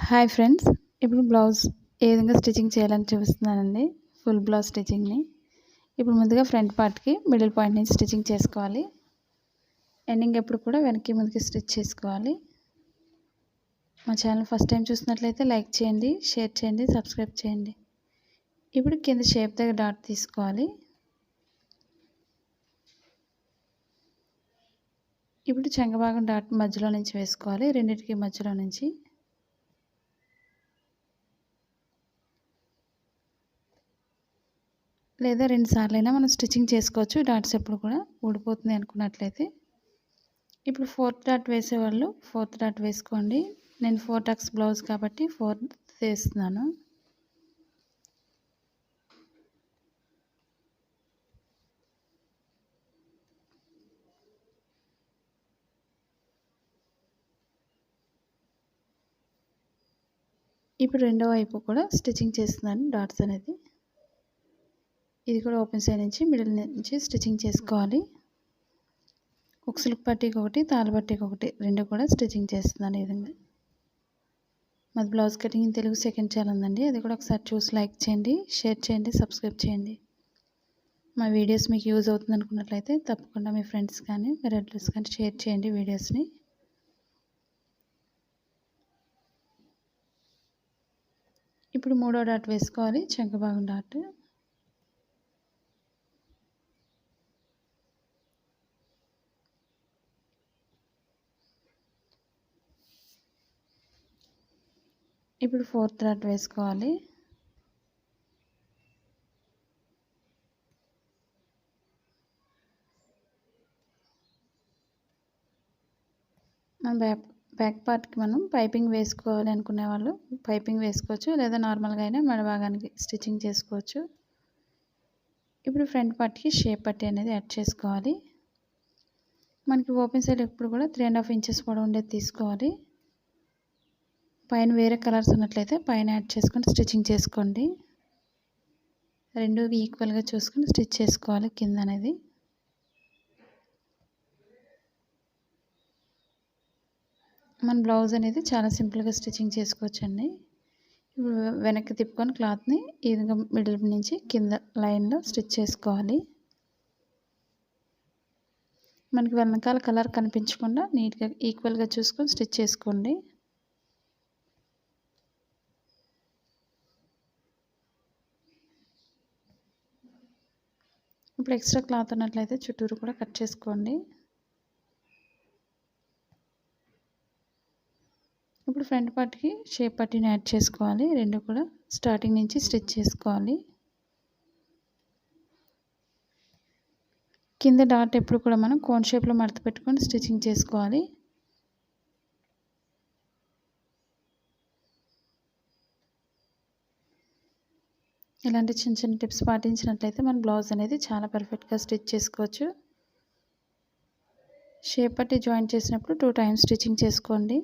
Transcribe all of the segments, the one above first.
Hi friends, ఇప్పుడు blouse ఏ విధంగా స్టిచ్చింగ్ చేయాలని చూపిస్తున్నానండి. ఫుల్ బ్లౌజ్ స్టిచ్చింగ్ని. ఇప్పుడు ముందుగా ఫ్రంట్ పార్ట్కి మిడిల్ పాయింట్ నుంచి స్టిచ్చింగ్ చేసుకోవాలి. ఎండింగ్ ఎప్పుడు కూడా వెనక్కి ముందుకి స్టిచ్ చేసుకోవాలి. మా ఛానల్ ఫస్ట్ టైం చూసినట్లయితే లైక్ చేయండి, షేర్ చేయండి, సబ్స్క్రైబ్ చేయండి. ఇప్పుడు కింద షేప్ దగ్గర డాట్ తీసుకోవాలి. ఇప్పుడు చెంగభాగం డాట్ మధ్యలో నుంచి వేసుకోవాలి, రెండింటికి మధ్యలో నుంచి. లేదా 2 సార్లైనా మనం స్టిచ్చింగ్ చేసుకోవచ్చు. డాట్స్ ఎప్పుడు కూడా ఊడిపోతుంది అనుకున్నట్లయితే. ఇప్పుడు 4th డాట్ వేసేవాళ్ళు 4th డాట్ వేసుకోండి. నేను 4 టక్స్ బ్లౌజ్ కాబట్టి 4th వేస్తున్నాను. ఇప్పుడు రెండో వైపు కూడా స్టిచ్చింగ్ చేస్తున్నాను. డాట్స్ అనేది ఇది కూడా ఓపెన్ సైడ్ నుంచి మిడిల్ నుంచి స్టిచ్చింగ్ చేసుకోవాలి. ఉక్సులకు పట్టీకి ఒకటి, తాళ్ళ పట్టీకి ఒకటి, రెండు కూడా స్టిచ్చింగ్ చేస్తున్నాను. ఈ విధంగా మాది blouse cutting Telugu second channel ఉందండి. అది కూడా ఒకసారి చూసి లైక్ చేయండి, షేర్ చేయండి, సబ్స్క్రైబ్ చేయండి. మా వీడియోస్ మీకు యూజ్ అవుతుంది అనుకున్నట్లయితే తప్పకుండా మీ ఫ్రెండ్స్ కానీ మీ రిలేటివ్స్ కానీ షేర్ చేయండి వీడియోస్ని. ఇప్పుడు మూడో డాట్ వేసుకోవాలి, చంకభాగం డాట్. ఇప్పుడు 4th డాట్ వేసుకోవాలి. మన బ్యాక్ పార్ట్కి మనం పైపింగ్ వేసుకోవాలి అనుకునే వాళ్ళు పైపింగ్ వేసుకోవచ్చు, లేదా నార్మల్గా అయినా మెడ భాగానికి స్టిచ్చింగ్ చేసుకోవచ్చు. ఇప్పుడు ఫ్రంట్ పార్ట్కి షేప్ పట్టీ అనేది యాడ్ చేసుకోవాలి. మనకి ఓపెన్ సైడ్ ఎప్పుడు కూడా 3.5 ఇంచెస్ పొడవు ఉండేది తీసుకోవాలి. పైన వేరే కలర్స్ ఉన్నట్లయితే పైన యాడ్ చేసుకొని స్టిచ్చింగ్ చేసుకోండి. రెండు ఈక్వల్గా చూసుకొని స్టిచ్ చేసుకోవాలి కింద అనేది. మన బ్లౌజ్ అనేది చాలా సింపుల్గా స్టిచ్చింగ్ చేసుకోవచ్చండి. ఇప్పుడు వెనక్కి తిప్పుకొని క్లాత్ని ఈ విధంగా మిడిల్ నుంచి కింద లైన్లో స్టిచ్ చేసుకోవాలి. మనకి వెనకాల కలర్ కనిపించకుండా నీట్గా ఈక్వల్గా చూసుకొని స్టిచ్ చేసుకోండి. ఇప్పుడు ఎక్స్ట్రా క్లాత్ ఉన్నట్లయితే చుట్టూరు కూడా కట్ చేసుకోండి. ఇప్పుడు ఫ్రంట్ పార్ట్కి షేప్ పట్టీని యాడ్ చేసుకోవాలి. రెండు కూడా స్టార్టింగ్ నుంచి స్టిచ్ చేసుకోవాలి. కింద డాట్ ఎప్పుడు కూడా మనం కోన్ షేప్లో మడత పెట్టుకొని స్టిచ్చింగ్ చేసుకోవాలి. ఇలాంటి చిన్న చిన్న టిప్స్ పాటించినట్లయితే మన బ్లౌజ్ అనేది చాలా పర్ఫెక్ట్గా స్టిచ్ చేసుకోవచ్చు. షేప్ పట్టీ జాయిన్ చేసినప్పుడు 2 టైమ్స్ స్టిచ్చింగ్ చేసుకోండి.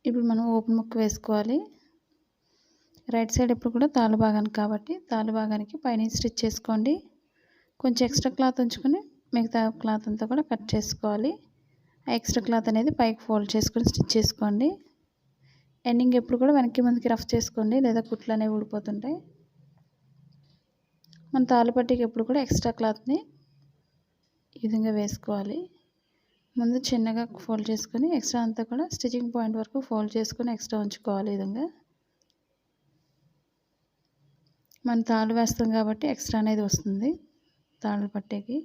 ఇప్పుడు మనం ఓపెన్ ముక్క వేసుకోవాలి. రైట్ సైడ్ ఎప్పుడు కూడా తాళ్ళ భాగానికి కాబట్టి తాళ్ళ భాగానికి పైనుంచి స్టిచ్ చేసుకోండి. కొంచెం ఎక్స్ట్రా క్లాత్ ఉంచుకొని మిగతా క్లాత్ అంతా కూడా కట్ చేసుకోవాలి. ఆ ఎక్స్ట్రా క్లాత్ అనేది పైకి ఫోల్డ్ చేసుకొని స్టిచ్ చేసుకోండి. ఎండింగ్ ఎప్పుడు కూడా వెనక్కి ముందుకి రఫ్ చేసుకోండి, లేదా కుట్లు అనేవి ఊడిపోతుంటాయి. మన తాళ్ళ పట్టీకి ఎప్పుడు కూడా ఎక్స్ట్రా క్లాత్ని ఈ విధంగా వేసుకోవాలి. ముందు చిన్నగా ఫోల్డ్ చేసుకొని ఎక్స్ట్రా అంతా కూడా స్టిచ్చింగ్ పాయింట్ వరకు ఫోల్డ్ చేసుకొని ఎక్స్ట్రా ఉంచుకోవాలి. ఈ విధంగా మనం తాళ్ళు వేస్తాం కాబట్టి ఎక్స్ట్రా అనేది వస్తుంది తాళ్ళ పట్టీకి.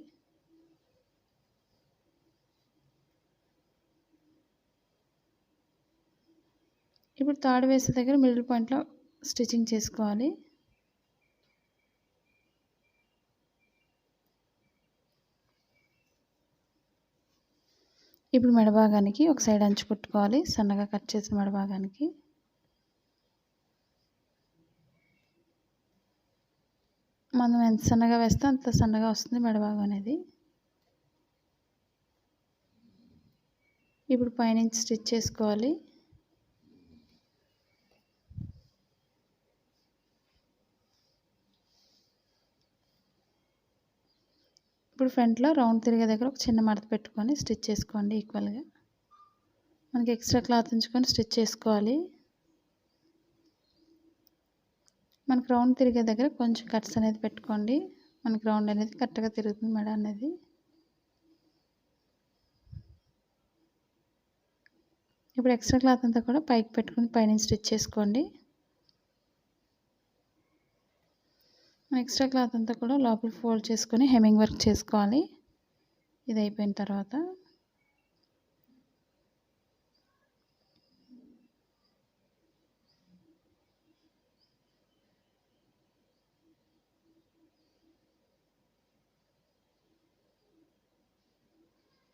ఇప్పుడు తాడు వేసే దగ్గర మిడిల్ పాయింట్లో స్టిచ్చింగ్ చేసుకోవాలి. ఇప్పుడు మెడభాగానికి ఒక సైడ్ అంచు కుట్టుకోవాలి. సన్నగా కట్ చేసిన మెడభాగానికి మనం ఎంత సన్నగా వేస్తే అంత సన్నగా వస్తుంది మెడభాగం అనేది. ఇప్పుడు పైనుంచి స్టిచ్ చేసుకోవాలి. ఇప్పుడు ఫ్రంట్లో రౌండ్ తిరిగే దగ్గర ఒక చిన్న మడత పెట్టుకొని స్టిచ్ చేసుకోండి ఈక్వల్గా. మనకి ఎక్స్ట్రా క్లాత్ ఉంచుకొని స్టిచ్ చేసుకోవాలి. మనకు రౌండ్ తిరిగే దగ్గర కొంచెం కట్స్ అనేది పెట్టుకోండి. మనకి రౌండ్ అనేది కరెక్ట్గా తిరుగుతుంది మెడ అనేది. ఇప్పుడు ఎక్స్ట్రా క్లాత్ అంతా కూడా పైకి పెట్టుకొని పైనుంచి స్టిచ్ చేసుకోండి. ఎక్స్ట్రా క్లాత్ అంతా కూడా లోపల ఫోల్డ్ చేసుకొని హెమ్మింగ్ వర్క్ చేసుకోవాలి. ఇది అయిపోయిన తర్వాత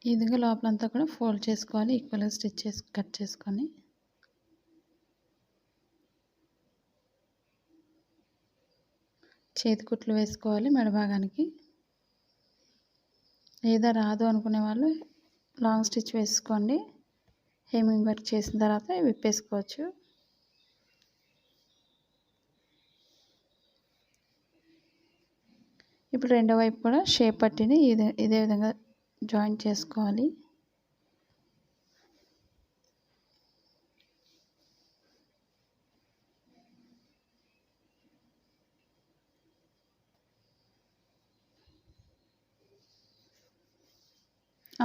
ఈ విధంగా లోపలంతా కూడా ఫోల్డ్ చేసుకోవాలి. ఈక్వల్గా స్టిచ్ చేసి కట్ చేసుకొని చేతి కుట్లు వేసుకోవాలి మెడ భాగానికి. ఏదో రాదు అనుకునే వాళ్ళు లాంగ్ స్టిచ్ వేసుకోండి. హెమ్మింగ్ వర్క్ చేసిన తర్వాత విప్పేసుకోవచ్చు. ఇప్పుడు రెండో వైపు కూడా షేప్ పట్టిని ఇదే విధంగా జాయింట్ చేసుకోవాలి.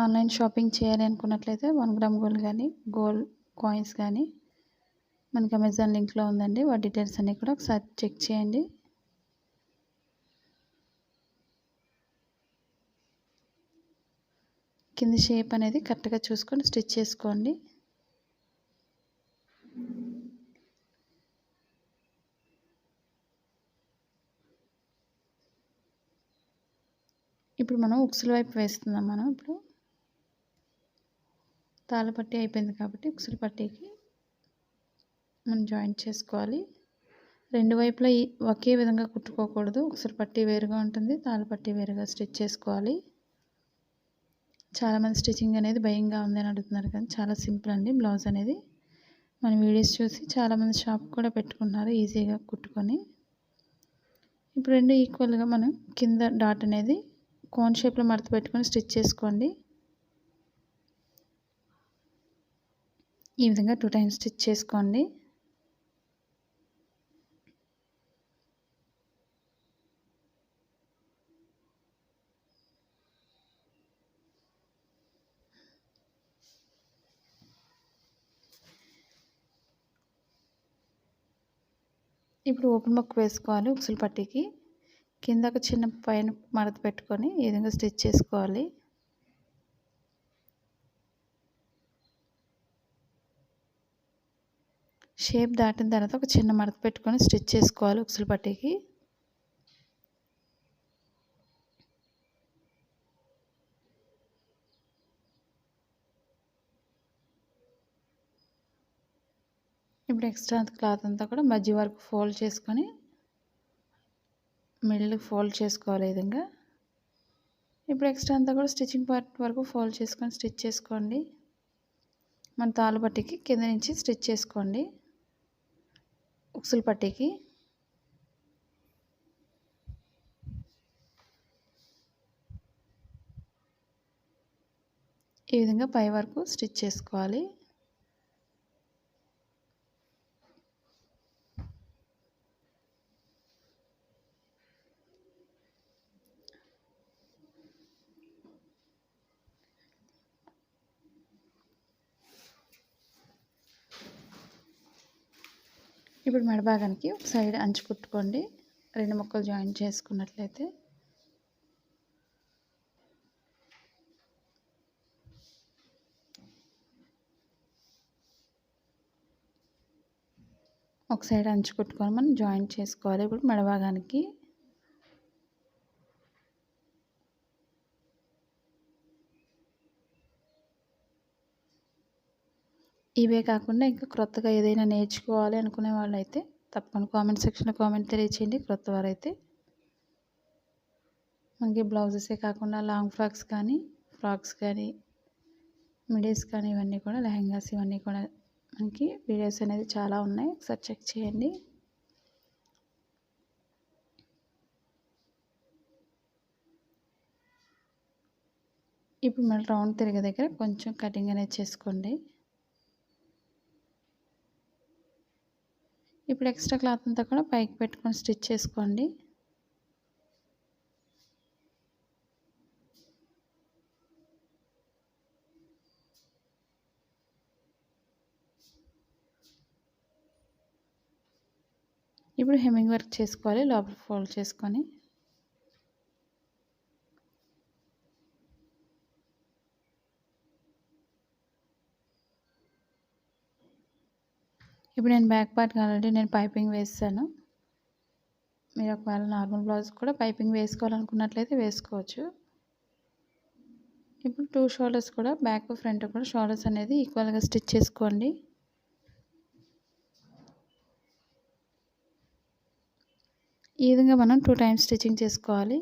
ఆన్లైన్ షాపింగ్ చేయాలి అనుకున్నట్లయితే 1 గ్రామ్ గోల్డ్ కానీ గోల్డ్ కాయిన్స్ కానీ మనకి అమెజాన్ లింక్లో ఉందండి. వాటి డీటెయిల్స్ అన్నీ కూడా ఒకసారి చెక్ చేయండి. కింద షేప్ అనేది కరెక్ట్గా చూసుకొని స్టిచ్ చేసుకోండి. ఇప్పుడు మనం ఉక్సుల వైపు వేస్తున్నాం. మనం ఇప్పుడు తాళ్ళపట్టి అయిపోయింది కాబట్టి ఉక్సుల పట్టీకి మనం జాయింట్ చేసుకోవాలి. రెండు వైపులా ఒకే విధంగా కుట్టుకోకూడదు. ఉక్సుల పట్టీ వేరుగా ఉంటుంది, తాళ్ళపట్టి వేరుగా స్టిచ్ చేసుకోవాలి. చాలామంది స్టిచ్చింగ్ అనేది భయంగా ఉందని అడుగుతున్నారు, కానీ చాలా సింపుల్ అండి బ్లౌజ్ అనేది. మన వీడియోస్ చూసి చాలామంది షాప్ కూడా పెట్టుకుంటున్నారు ఈజీగా కుట్టుకొని. ఇప్పుడు రెండు ఈక్వల్గా మనం కింద డాట్ అనేది కోన్ షేప్లో మడత పెట్టుకొని స్టిచ్ చేసుకోండి. ఈ విధంగా 2 టైమ్స్ స్టిచ్ చేసుకోండి. ఇప్పుడు ఓపెన్ ముక్క వేసుకోవాలి. ఉక్సుల పట్టీకి కింద ఒక చిన్న పైన మడత పెట్టుకొని ఈ విధంగా స్టిచ్ చేసుకోవాలి. షేప్ దాటిన తర్వాత ఒక చిన్న మడత పెట్టుకొని స్టిచ్ చేసుకోవాలి ఉక్సుల పట్టీకి. ఇప్పుడు ఎక్స్ట్రా క్లాత్ అంతా కూడా మధ్య వరకు ఫోల్డ్ చేసుకొని మిడిల్ ఫోల్డ్ చేసుకోవాలి ఈ విధంగా. ఇప్పుడు ఎక్స్ట్రా అంతా కూడా స్టిచ్చింగ్ పార్ట్ వరకు ఫోల్డ్ చేసుకొని స్టిచ్ చేసుకోండి. మన తాళ్ళు పట్టీకి కింద నుంచి స్టిచ్ చేసుకోండి ఉక్సుల పట్టీకి. ఈ విధంగా పై వరకు స్టిచ్ చేసుకోవాలి. ఇప్పుడు మెడ భాగానికి ఒక సైడ్ అంచు కుట్టుకోండి. 2 ముక్కలు జాయిన్ చేసుకున్నట్లయితే ఒక సైడ్ అంచు కుట్టుకొని మనం జాయింట్ చేసుకోవాలి. ఇప్పుడు మెడ భాగానికి ఇవే కాకుండా ఇంకా క్రొత్తగా ఏదైనా నేర్చుకోవాలి అనుకునే వాళ్ళైతే తప్పకుండా కామెంట్ సెక్షన్లో కామెంట్ తెలియచేయండి. క్రొత్త వారైతే మనకి బ్లౌజెసే కాకుండా లాంగ్ ఫ్రాక్స్ కానీ ఫ్రాక్స్ కానీ మిడీస్ కానీ ఇవన్నీ కూడా లెహంగాస్ ఇవన్నీ కూడా మనకి వీడియోస్ అనేది చాలా ఉన్నాయి, ఒకసారి చెక్ చేయండి. ఇప్పుడు మళ్ళీ రౌండ్ తిరిగే దగ్గర కొంచెం కటింగ్ అనేది చేసుకోండి. ఇప్పుడు ఎక్స్ట్రా క్లాత్ అంతా కూడా పైకి పెట్టుకొని స్టిచ్ చేసుకోండి. ఇప్పుడు హెమ్మింగ్ వర్క్ చేసుకోవాలి లోపల ఫోల్డ్ చేసుకొని. ఇప్పుడు నేను బ్యాక్ పార్ట్ ఆల్రెడీ నేను పైపింగ్ వేసాను. మీరు ఒకవేళ నార్మల్ బ్లౌజ్ కూడా పైపింగ్ వేసుకోవాలనుకున్నట్లయితే వేసుకోవచ్చు. ఇప్పుడు 2 షోల్డర్స్ కూడా బ్యాక్ ఫ్రంట్ కూడా షోల్డర్స్ అనేది ఈక్వల్గా స్టిచ్ చేసుకోండి. ఈ విధంగా మనం 2 టైమ్స్ స్టిచ్చింగ్ చేసుకోవాలి.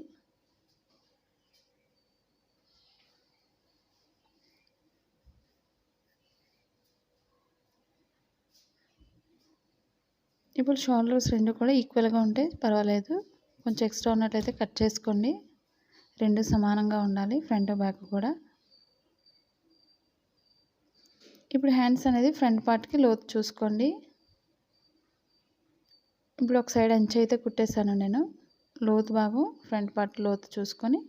ఇప్పుడు షోల్డర్స్ రెండు కూడా ఈక్వల్గా ఉంటే పర్వాలేదు. కొంచెం ఎక్స్ట్రా ఉన్నట్లయితే కట్ చేసుకోండి. రెండు సమానంగా ఉండాలి ఫ్రంట్ బ్యాక్ కూడా. ఇప్పుడు హ్యాండ్స్ అనేది ఫ్రంట్ పార్ట్కి లోతు చూసుకోండి. ఇప్పుడు ఒక సైడ్ అంచు అయితే కుట్టేశాను నేను. లోతు భాగం ఫ్రంట్ పార్ట్ లోతు చూసుకొని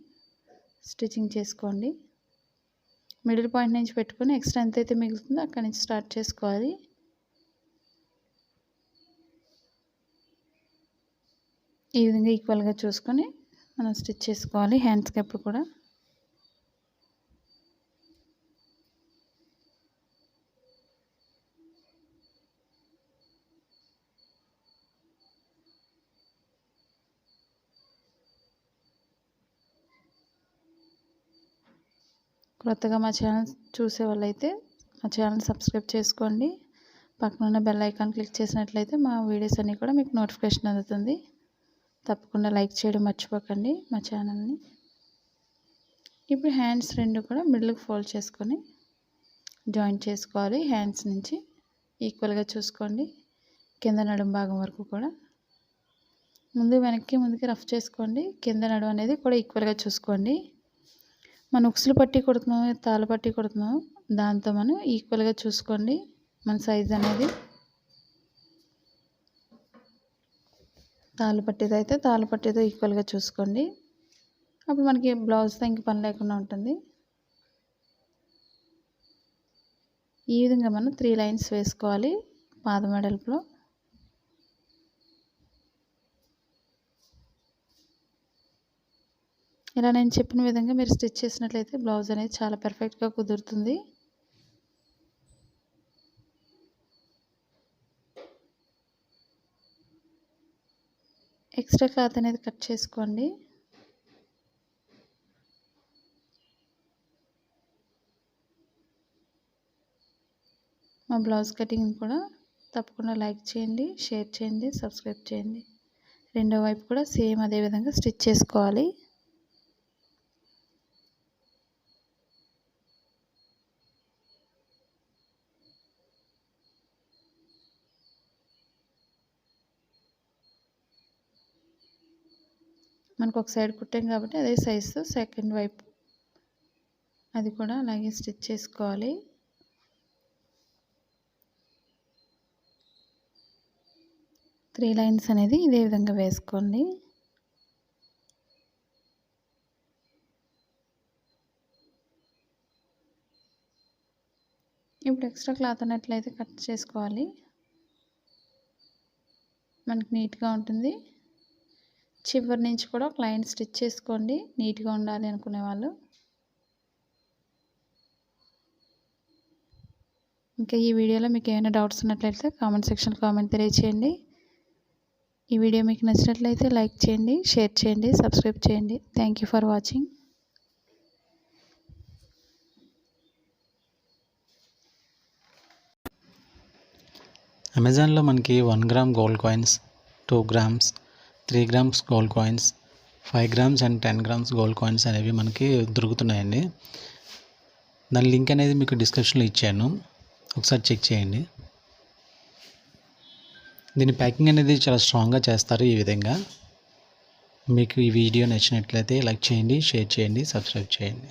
స్టిచ్చింగ్ చేసుకోండి. మిడిల్ పాయింట్ నుంచి పెట్టుకొని ఎక్స్ట్రా ఎంత అయితే మిగులుతుందో అక్కడి నుంచి స్టార్ట్ చేసుకోవాలి. ఈ విధంగా ఈక్వల్గా చూసుకొని మనం స్టిచ్ చేసుకోవాలి హ్యాండ్స్కి ఎప్పుడు కూడా. కొత్తగా మా ఛానల్ చూసే వాళ్ళైతే మా ఛానల్ సబ్స్క్రైబ్ చేసుకోండి. పక్కన ఉన్న బెల్ ఐకాన్ క్లిక్ చేసినట్లయితే మా వీడియోస్ అన్నీ కూడా మీకు నోటిఫికేషన్ అందుతుంది. తప్పకుండా లైక్ చేయడం మర్చిపోకండి మా ఛానల్ని. ఇప్పుడు హ్యాండ్స్ రెండు కూడా మిడిల్కి ఫోల్డ్ చేసుకొని జాయింట్ చేసుకోవాలి. హ్యాండ్స్ నుంచి ఈక్వల్గా చూసుకోండి కింద నడుము భాగం వరకు కూడా. ముందుకి రఫ్ చేసుకోండి. కింద నడుము అనేది కూడా ఈక్వల్గా చూసుకోండి. మనం ఉక్సులు పట్టి కుడుతున్నాం, తాళ్ళు పట్టి కుడుతున్నాం, దాంతో మనం ఈక్వల్గా చూసుకోండి మన సైజ్ అనేది. తాళ్ళు పట్టితో అయితే తాళ్ళు పట్టితో ఈక్వల్గా చూసుకోండి. అప్పుడు మనకి బ్లౌజ్తో ఇంక పని లేకుండా ఉంటుంది. ఈ విధంగా మనం 3 లైన్స్ వేసుకోవాలి పాదం వెడల్పులో. ఇలా నేను చెప్పిన విధంగా మీరు స్టిచ్ చేసినట్లయితే బ్లౌజ్ అనేది చాలా పర్ఫెక్ట్గా కుదురుతుంది. ఎక్స్ట్రా క్లాత్ అనేది కట్ చేసుకోండి. మా బ్లౌజ్ కటింగ్ కూడా తప్పకుండా లైక్ చేయండి, షేర్ చేయండి, సబ్స్క్రైబ్ చేయండి. రెండో వైపు కూడా సేమ్ అదే విధంగా స్టిచ్ చేసుకోవాలి. మనకు ఒక సైడ్ కుట్టాం కాబట్టి అదే సైజుతో సెకండ్ వైపు అది కూడా అలాగే స్టిచ్ చేసుకోవాలి. త్రీ లైన్స్ అనేది ఇదే విధంగా వేసుకోండి. ఇప్పుడు ఎక్స్ట్రా క్లాత్ ఉన్నట్లయితే కట్ చేసుకోవాలి. మనకి నీట్గా ఉంటుంది. చివరి నుంచి కూడా ఒక లైన్ స్టిచ్ చేసుకోండి నీట్గా ఉండాలి అనుకునే వాళ్ళు. ఇంకా ఈ వీడియోలో మీకు ఏమైనా డౌట్స్ ఉన్నట్లయితే కామెంట్ సెక్షన్లో కామెంట్ తెలియచేయండి. ఈ వీడియో మీకు నచ్చినట్లయితే లైక్ చేయండి, షేర్ చేయండి, సబ్స్క్రైబ్ చేయండి. Thank you for watching. అమెజాన్లో మనకి 1 gram gold coins, 2 grams, 3 grams gold coins, 5 grams and 10 grams gold coins అనేవి మనకి దొరుకుతున్నాయండి. దాని లింక్ అనేది మీకు డిస్క్రిప్షన్లో ఇచ్చాను, ఒకసారి చెక్ చేయండి. దీని ప్యాకింగ్ అనేది చాలా స్ట్రాంగ్గా చేస్తారు. ఈ విధంగా మీకు ఈ వీడియో నచ్చినట్లయితే లైక్ చేయండి, షేర్ చేయండి, సబ్స్క్రైబ్ చేయండి.